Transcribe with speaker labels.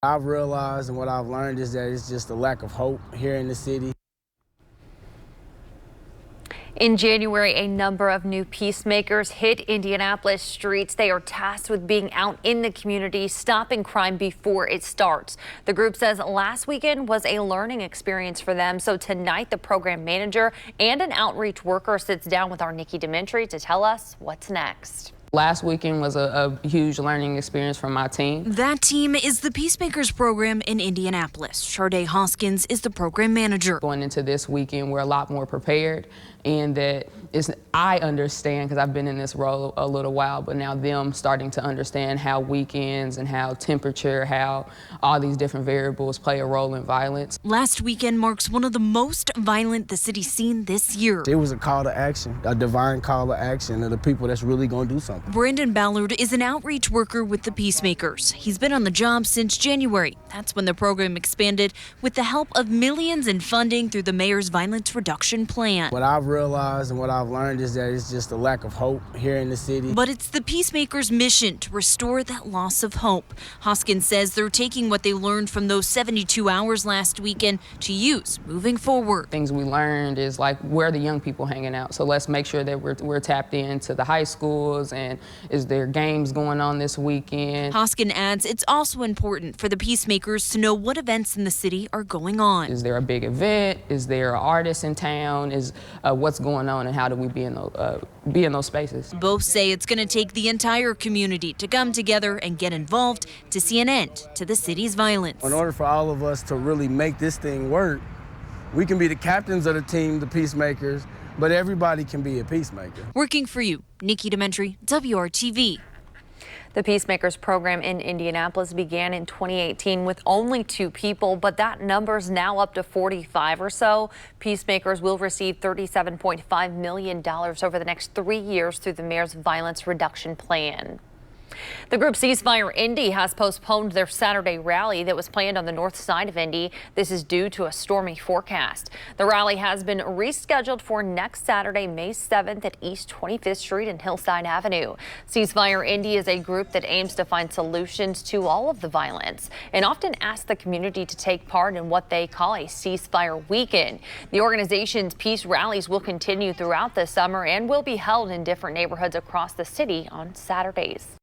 Speaker 1: I've realized and what I've learned is that it's just a lack of hope here in the city.
Speaker 2: In January, a number of new peacemakers hit Indianapolis streets. They are tasked with being out in the community, stopping crime before it starts. The group says last weekend was a learning experience for them. So tonight, the program manager and an outreach worker sits down with our Nikki DeMentri to tell us what's next.
Speaker 3: Last weekend was a huge learning experience for my team.
Speaker 4: That team is the Peacemakers program in Indianapolis. Sharday Hoskins is the program manager.
Speaker 3: Going into this weekend, we're a lot more prepared, and I understand, because I've been in this role a little while, but now them starting to understand how weekends and how temperature, how all these different variables play a role in violence.
Speaker 4: Last weekend marks one of the most violent the city's seen this year.
Speaker 1: It was a call to action, a divine call to action of the people that's really going to do something.
Speaker 4: Brandon Ballard is an outreach worker with the Peacemakers. He's been on the job since January. That's when the program expanded with the help of millions in funding through the mayor's violence reduction plan.
Speaker 1: What I've realized and what I've learned is that it's just a lack of hope here in the city.
Speaker 4: But it's the Peacemakers' mission to restore that loss of hope. Hoskins says they're taking what they learned from those 72 hours last weekend to use moving forward.
Speaker 3: Things we learned is like, where are the young people hanging out? So let's make sure that we're tapped into the high schools, and is there games going on this weekend?
Speaker 4: Hoskins adds it's also important for the Peacemakers to know what events in the city are going on.
Speaker 3: Is there a big event? Is there an artist in town? Is what's going on, and how do we be in those spaces?
Speaker 4: Both say it's going to take the entire community to come together and get involved to see an end to the city's violence.
Speaker 1: In order for all of us to really make this thing work, we can be the captains of the team, the Peacemakers, but everybody can be a peacemaker.
Speaker 4: Working for you, Nikki DeMentri, WRTV.
Speaker 2: The Peacemakers program in Indianapolis began in 2018 with only 2 people, but that number's now up to 45 or so. Peacemakers will receive $37.5 million over the next 3 years through the mayor's violence reduction plan. The group Ceasefire Indy has postponed their Saturday rally that was planned on the north side of Indy. This is due to a stormy forecast. The rally has been rescheduled for next Saturday, May 7th at East 25th Street and Hillside Avenue. Ceasefire Indy is a group that aims to find solutions to all of the violence and often asks the community to take part in what they call a ceasefire weekend. The organization's peace rallies will continue throughout the summer and will be held in different neighborhoods across the city on Saturdays.